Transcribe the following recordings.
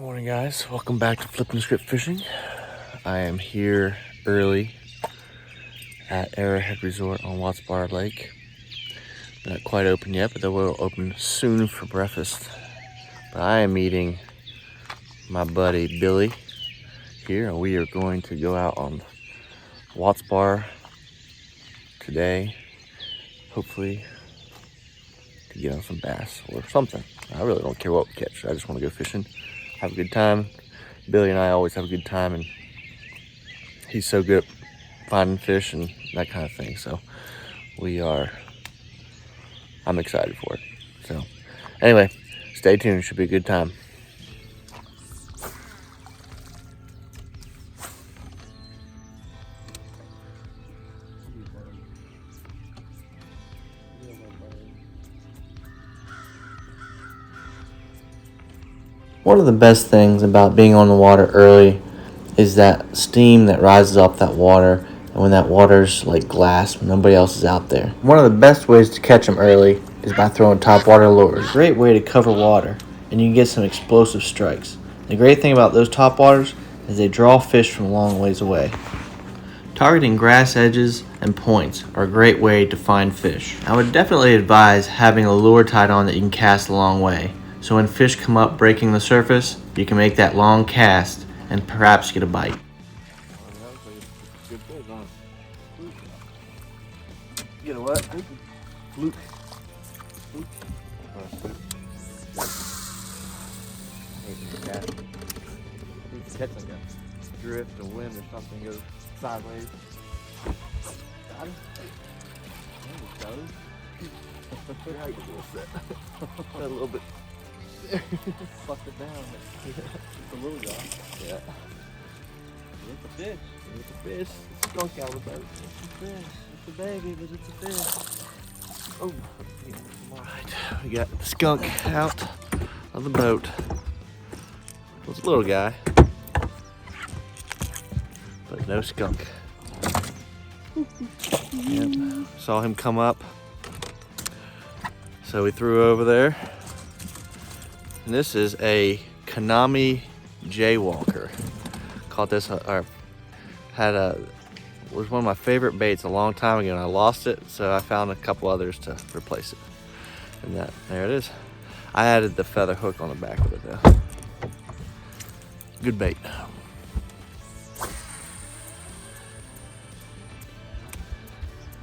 Morning, guys. Welcome back to Flipping the Script Fishing. I am here early at Arrowhead Resort on Watts Bar Lake. Not quite open yet, but they will open soon for breakfast. But I am meeting my buddy Billy here, and we are going to go out on Watts Bar today. Hopefully to get on some bass or something. I really don't care what we catch. I just want to go fishing, have a good time. Billy and I always have a good time, and he's so good at finding fish and that kind of thing. So I'm excited for it. So anyway, stay tuned. It should be a good time. One of the best things about being on the water early is that steam that rises off that water, and when that water's like glass when nobody else is out there. One of the best ways to catch them early is by throwing topwater lures. Great way to cover water, and you can get some explosive strikes. The great thing about those topwaters is they draw fish from a long ways away. Targeting grass edges and points are a great way to find fish. I would definitely advise having a lure tied on that you can cast a long way, so when fish come up breaking the surface, you can make that long cast and perhaps get a bite. Get a what? Fluke. Catch like a drift, a wind, or something goes sideways. Got him. There we go. A little bit. Fucked it down. It's a little guy. Yeah. It's a fish. It's a fish. It's a skunk out of the boat. It's a fish. It's a baby, but it's a fish. Oh. Alright, we got the skunk out of the boat. It's a little guy, but no skunk. Yep. Saw him come up, so we threw over there. And this is a Konami Jaywalker. Caught this, was one of my favorite baits a long time ago, and I lost it, so I found a couple others to replace it. And there it is. I added the feather hook on the back of it though. Good bait.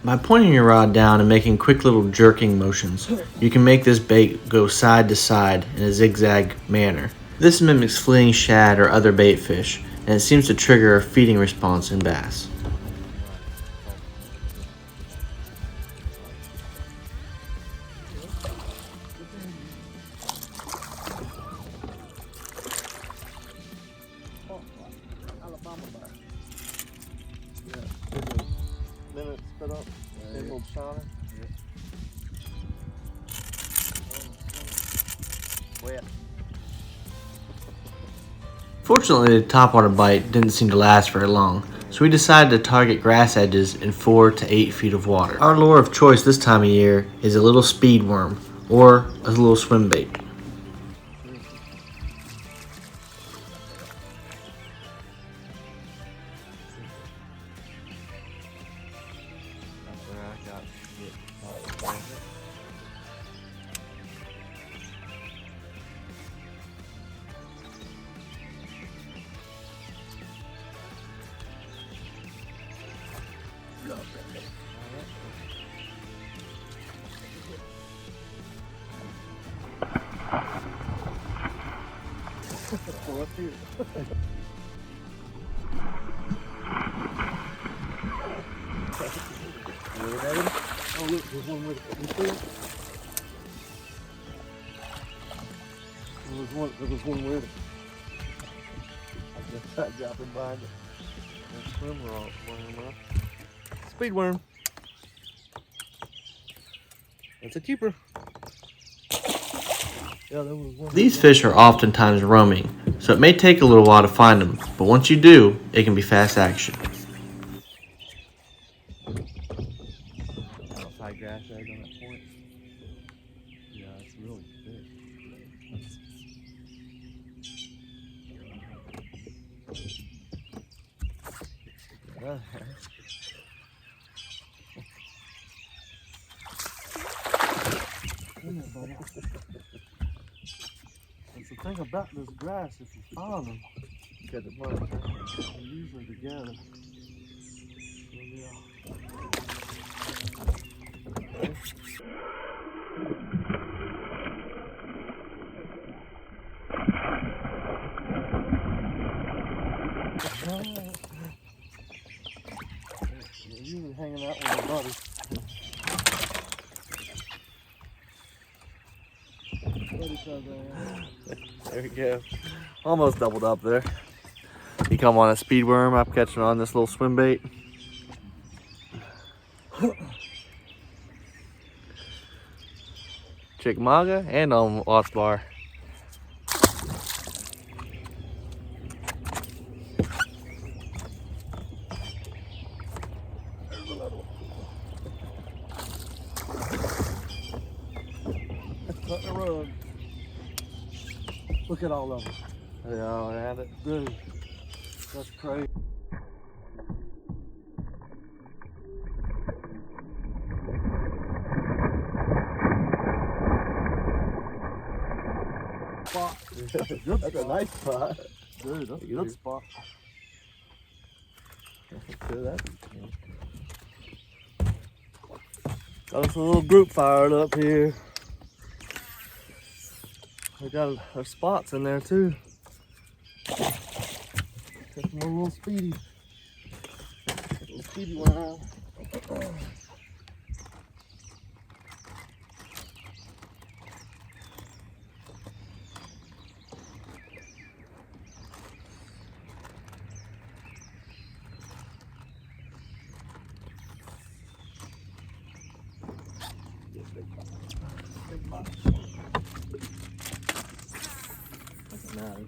By pointing your rod down and making quick little jerking motions, you can make this bait go side to side in a zigzag manner. This mimics fleeing shad or other bait fish, and it seems to trigger a feeding response in bass. Fortunately, the topwater bite didn't seem to last very long, so we decided to target grass edges in 4 to 8 feet of water. Our lure of choice this time of year is a little speed worm, or a little swim bait. Pull up here. Oh look, there's one with it. You see it? There was one with it. I just dropped him behind it. Swim worm. Speed worm. That's a keeper. Yeah, there was one. These fish are oftentimes roaming, so it may take a little while to find them, but once you do, it can be fast action. Outside grass egg on that point. Yeah, it's really thick. Come here, buddy. That's the thing about this grass, if you find them, get the bunch. they're usually together. So, yeah. They're usually hanging out with their buddies. There we go. Almost doubled up there. You come on a speed worm, I'm catching on this little swim bait. Chickamauga and on Watts Bar. Cut the rug. Look at all of them. They all had it. Dude, that's crazy. Spot. That's a good That's spot. a nice spot. Dude, that's a good spot. Got us a little group fired up here. We got our spots in there too. Got some little speedy. Little speedy worm. Big box. Doesn't matter.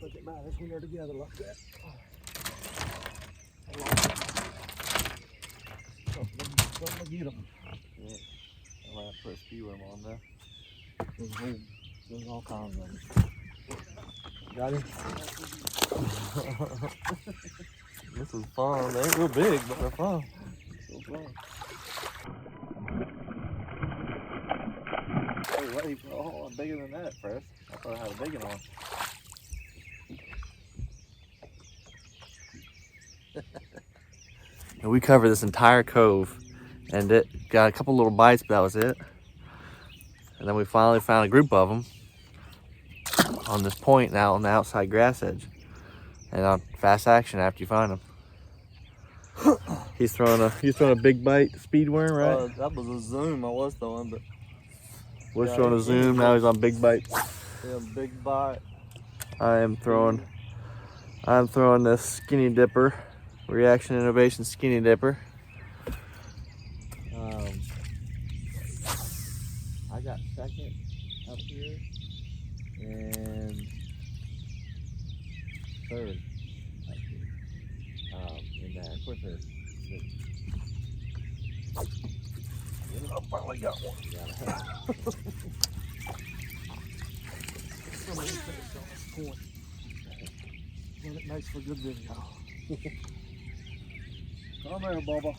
Doesn't matter when they're together like that. Don't get them. Yeah. I might put a speed worm on there. There's all kinds of them. Got him? This is fun. They ain't real big, but they're fun. So fun. Hey, wait, oh, I'm bigger than that first. I thought I had a big one on. And we covered this entire cove, and it got a couple little bites, but that was it. And then we finally found a group of them on this point now on the outside grass edge. And on fast action after you find them. He's throwing a big bite speed worm, right? That was a zoom I was throwing, but We're throwing a zoom. Now he's on big bite. yeah, big bite. I'm throwing this skinny dipper, Reaction Innovation skinny dipper. I got second up here and third up here. In that, of course, I finally got one. Somebody finished on this point. And it makes for good video. Come here, Bubba.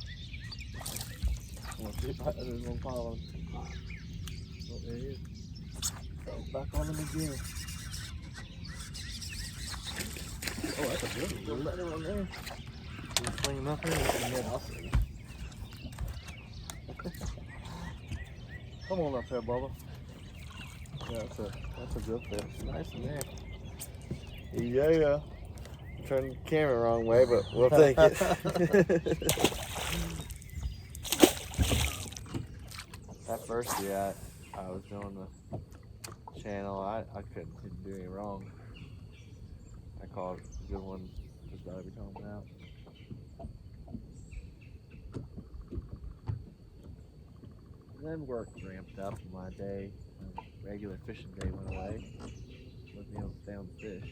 Let's see if there's one following. Oh, there he is. Back on him again. Oh, that's a good one. There's another one there. You swing him up here and get off. Come on up here, Bubba. Yeah, that's a good fish. Nice in there. Yeah. Turn the camera wrong way, but we'll take it. That first year I was doing the channel, I didn't do any wrong. I caught a good one just about every time I went out. And then work ramped up and my day, regular fishing day went away. Wasn't able to stay on the fish.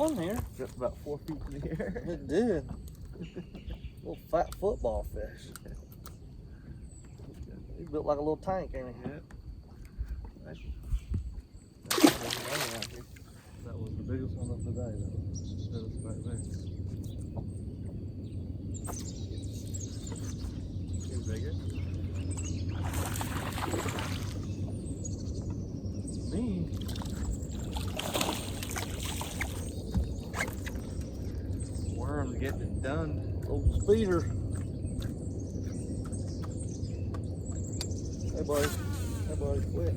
one there. Just about 4 feet in the air. It did. Little fat football fish. He built like a little tank, ain't he? Yeah. That was the biggest one of the day. That was right there. Getting bigger. Me. Worms getting it done. Old speeder. Hey, buddy. Hey, buddy. Quit.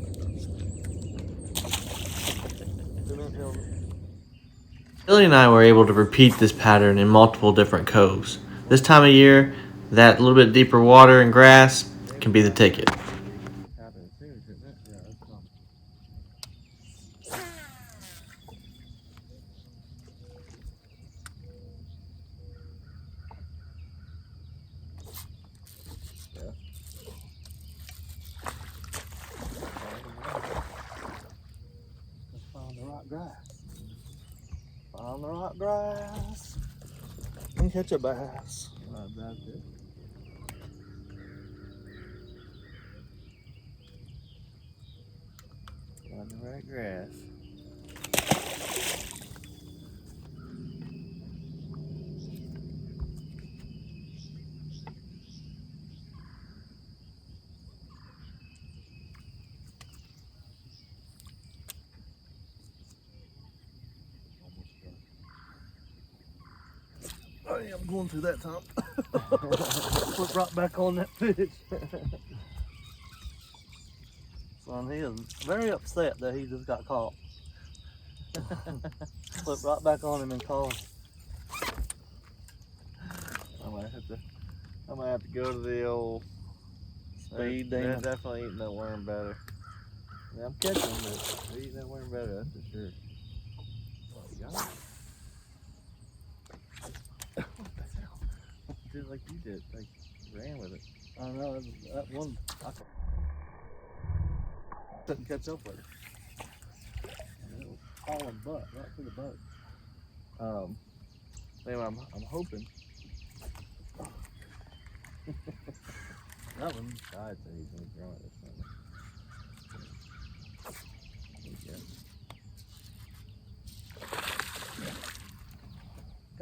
Billy and I were able to repeat this pattern in multiple different coves. This time of year, that little bit deeper water and grass can be the ticket. Happening soon, shouldn't it? Yeah, that's fine. Let's find the right grass. Find the right grass. And catch a bass. That's it. On the right grass. Oh yeah, I'm going through that, Tom. Flip right back on that fish. Son, he is very upset that he just got caught. Flip right back on him and call him. I might have to go to the old Speed They're demon. definitely eating that worm better. Yeah, I'm catching them, but they're eating that worm better, that's for sure. Oh, you got it? What the hell? Did like you did, like ran with it. I know, that one, I couldn't catch up with it. And it was hauling butt right through the boat. Anyway, I'm hoping. That one, God, so he's gonna throw it this time.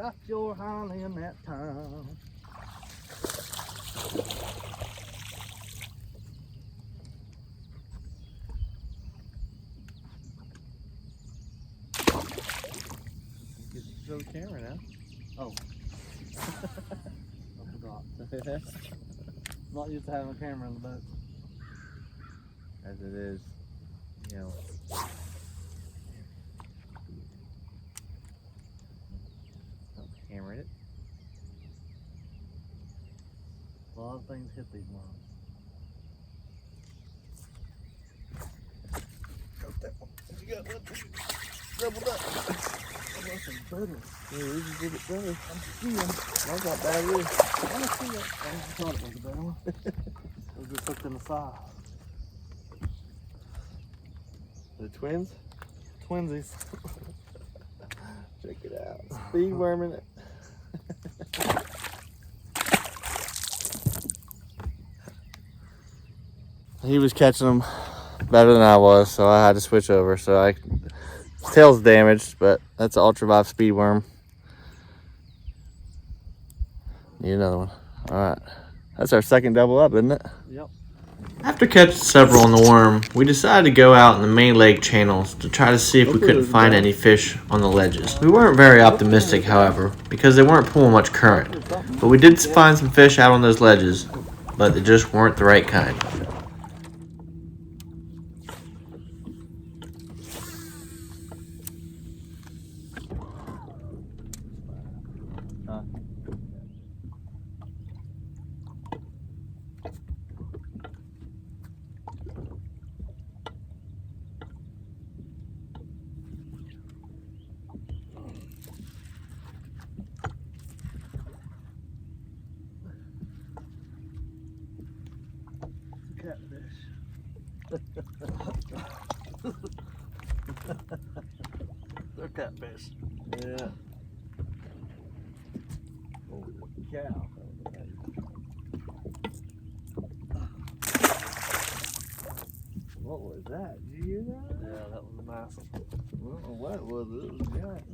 got your hind in that time. Show the camera now. Oh. I forgot. Not used to having a camera in the boat. As it is, you know. I'm hammering it. A lot of things hit these ones. Got that one. You got one too. Doubled up. That's some better. Yeah, we just did it better. I'm seeing. That's not bad either. I see it. I just thought it was a better one. It was just hooked in the side. The twins? Twinsies. Check it out. Speed worming it. He was catching them better than I was, so I had to switch over. So tail's damaged, but that's an ultra-vive speed worm. Need another one. All right, that's our second double up, isn't it? Yep. After catching several on the worm, we decided to go out in the main lake channels to try to see if we couldn't find any fish on the ledges. We weren't very optimistic, however, because they weren't pulling much current. But we did find some fish out on those ledges, but they just weren't the right kind. Catfish. They're catfish. Yeah. Yeah. Holy cow. What was that? Did you hear that? Yeah, that was a nice one. I don't know what it was, but it was giant.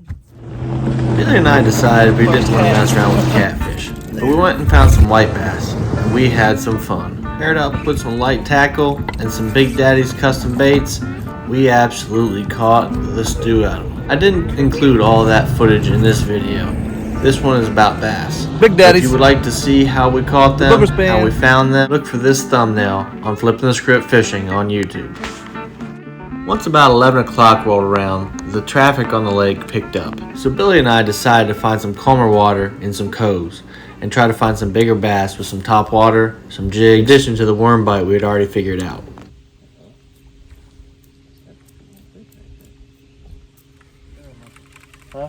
Billy and I decided we didn't want to mess around with catfish, but we went and found some white bass, and we had some fun. Paired up with some light tackle and some Big Daddy's custom baits, we absolutely caught the stew out of them. I didn't include all that footage in this video. This one is about bass. Big Daddies. If you would like to see how we caught them, how we found them, look for this thumbnail on Flipping the Script Fishing on YouTube. Once about 11 o'clock rolled around, the traffic on the lake picked up. So Billy and I decided to find some calmer water in some coves and try to find some bigger bass with some top water, some jigs, in addition to the worm bite we had already figured out. Huh?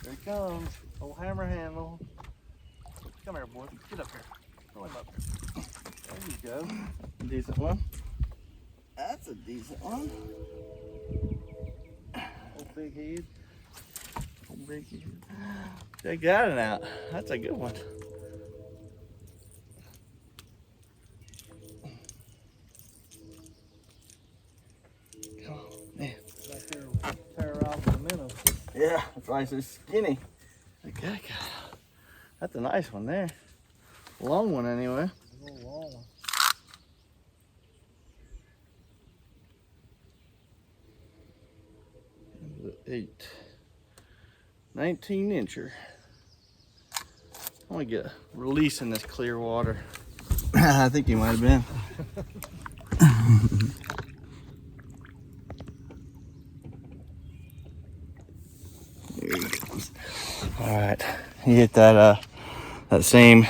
Here he comes. Old hammer handle. Come here, boy. Get up here. Throw him up here. There you go. Decent one. That's a decent one. Old big head. Old big head. They got it out. That's a good one. Come on, man. Back there, terrorizing the minnows. Yeah, that's why he's so skinny. Look at that guy. That's a nice one there. Long one anyway. A little long one. 8. 19 incher. I want to get a release in this clear water. I think he might have been. There he comes. All right, he hit that that same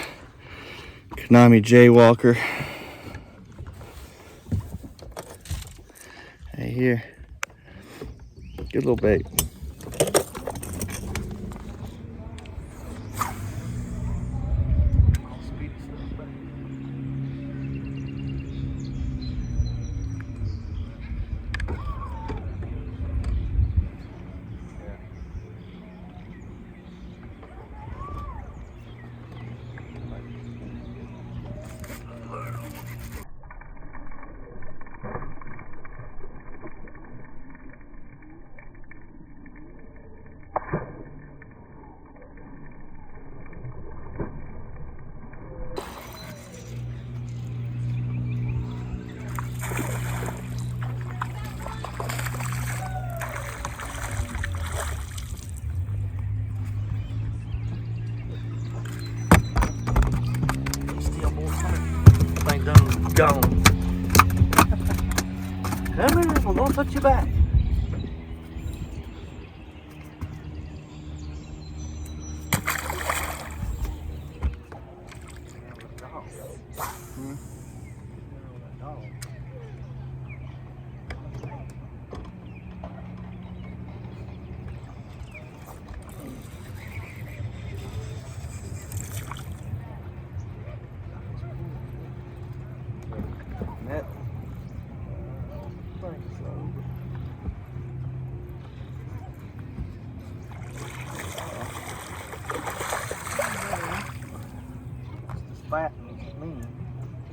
Konami Jaywalker. Hey, here. Good little bait. Gone. Come here, I'm gonna put you back. Net. Think so. It's fat and mean.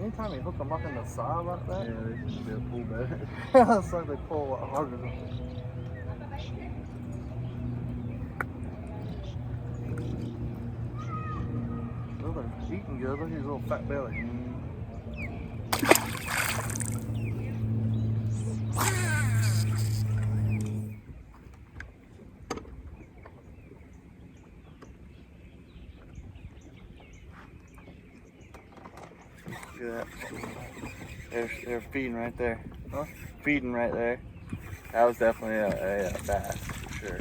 Anytime you hook them up in the side like that, yeah, they should be a pull back. It's like they pull a lot harder than oh, they're eating good. Look at his little fat belly. See that? They're feeding right there. Huh? Feeding right there. That was definitely a bass for sure.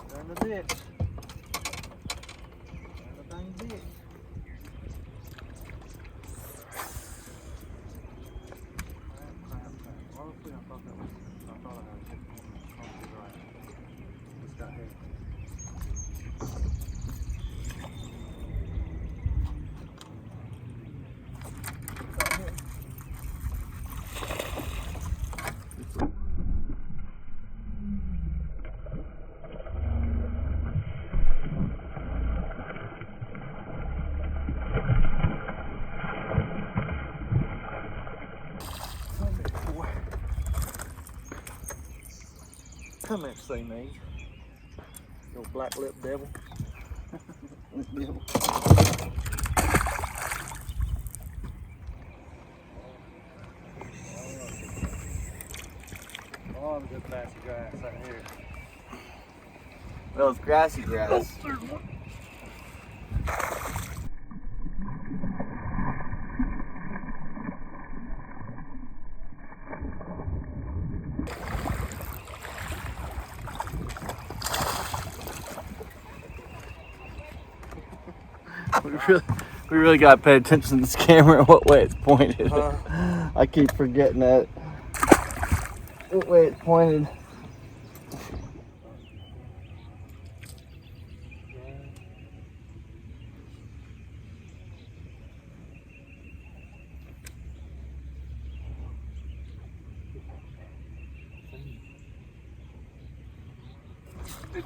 They're in the ditch. They're in the dang ditch. Come here, say me. Little black lip devil. Devil. Oh, good grassy grass out here. Well, it's grassy grass. We really got to pay attention to this camera and what way it's pointed. I keep forgetting that. What way it's pointed.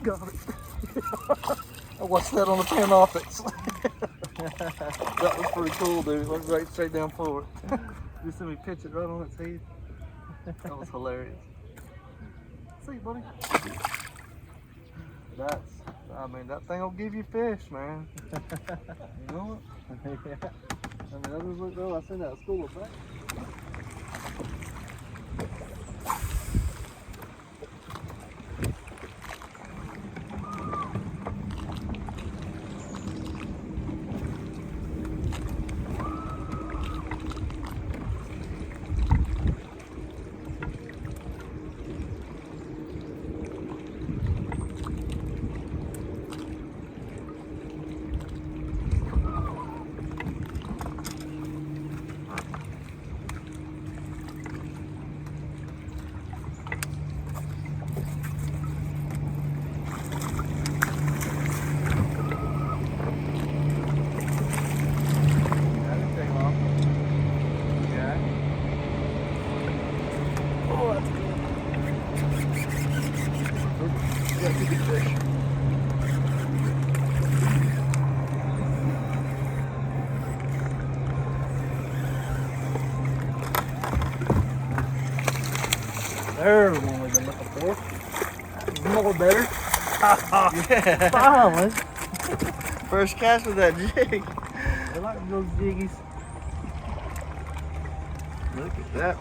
Got it. I watched that on the Panoptics. That was pretty cool, dude. Went right straight down forward. You see me pitch it right on its head. That was hilarious. See, buddy. I mean, that thing will give you fish, man. You know what? Yeah. I mean, that just looked good. I seen that at school of back. There's the one we've been looking for. More better. Yeah. Finally. First cast with that jig. I like those jiggies. Look at that.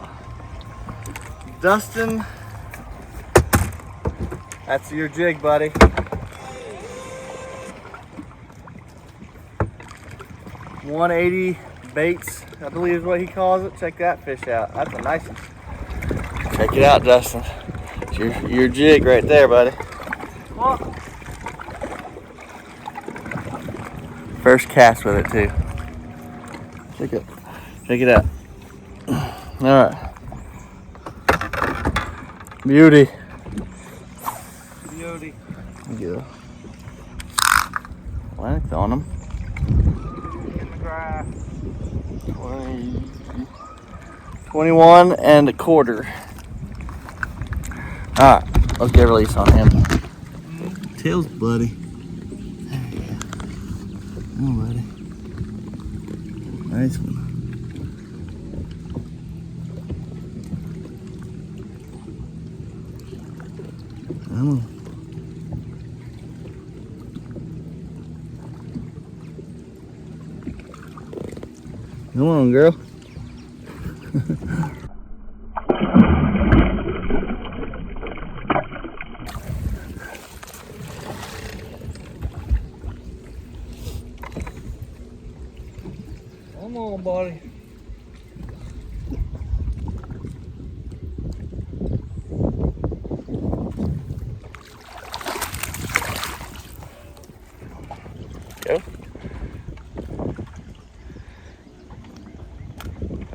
Dustin. That's your jig, buddy. .180 Baits, I believe is what he calls it. Check that fish out. That's a nice one. Check it out, Dustin. It's your jig right there, buddy. First cast with it too. Check it out. All right. Beauty. Yeah. Length on them. In the grass. 21 and a quarter. Alright, let's get a release on him. Tails, buddy. There you go. Oh, buddy. Nice one. Come on. Come on, girl.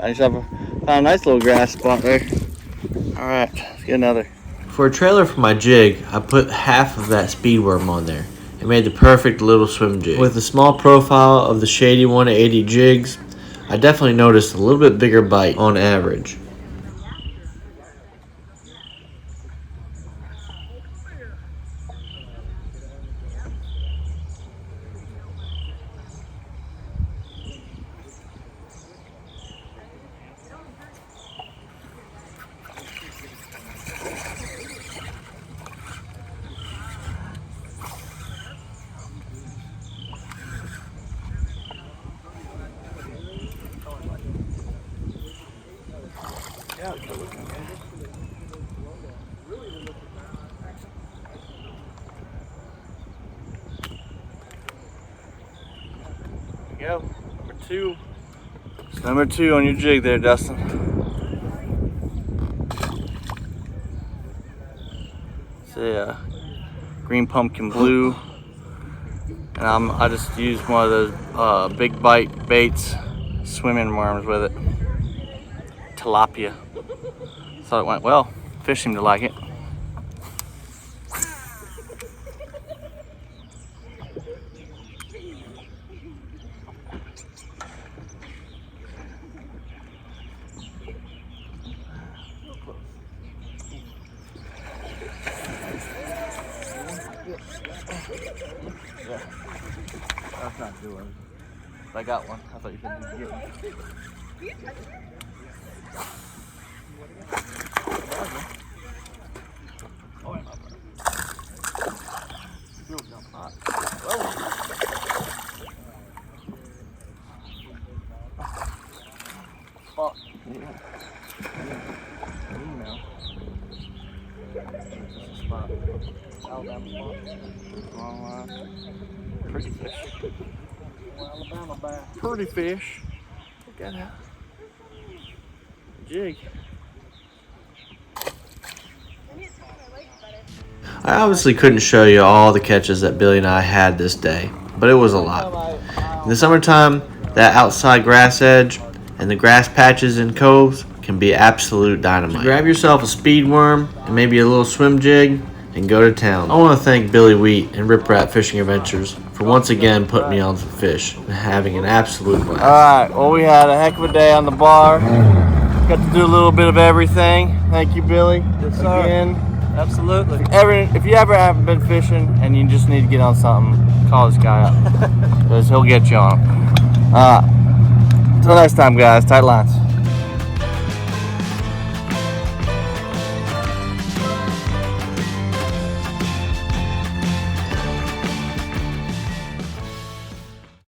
I just found a nice little grass spot there. All right, let's get another. For a trailer for my jig, I put half of that speed worm on there. It made the perfect little swim jig. With the small profile of the Shady180 jigs, I definitely noticed a little bit bigger bite on average. Go. Number 2. It's number 2 on your jig there, Dustin. It's a green pumpkin blue. And I just used one of those big bite baits, swimming worms with it. Tilapia. Thought it went well. Fish seemed to like it. Yeah. That's not doing. I got one. I thought you couldn't get one. Oh, wait, my bad. Still jump hot. Fuck. Yeah. Email. Just a spot. Alabama spot. Pretty fish. Alabama bass. Pretty fish. Look at that. Jig. I obviously couldn't show you all the catches that Billy and I had this day, but it was a lot. In the summertime, that outside grass edge and the grass patches and coves can be absolute dynamite. So grab yourself a speed worm and maybe a little swim jig and go to town. I want to thank Billy Wheat and Rip Rap Fishing Adventures for once again putting me on some fish and having an absolute blast. Alright, well, we had a heck of a day on the bar. Got to do a little bit of everything. Thank you, Billy. Yes, sir. Again. Absolutely. If you ever haven't been fishing and you just need to get on something, call this guy up. Because he'll get you on. Until next time, guys. Tight lines.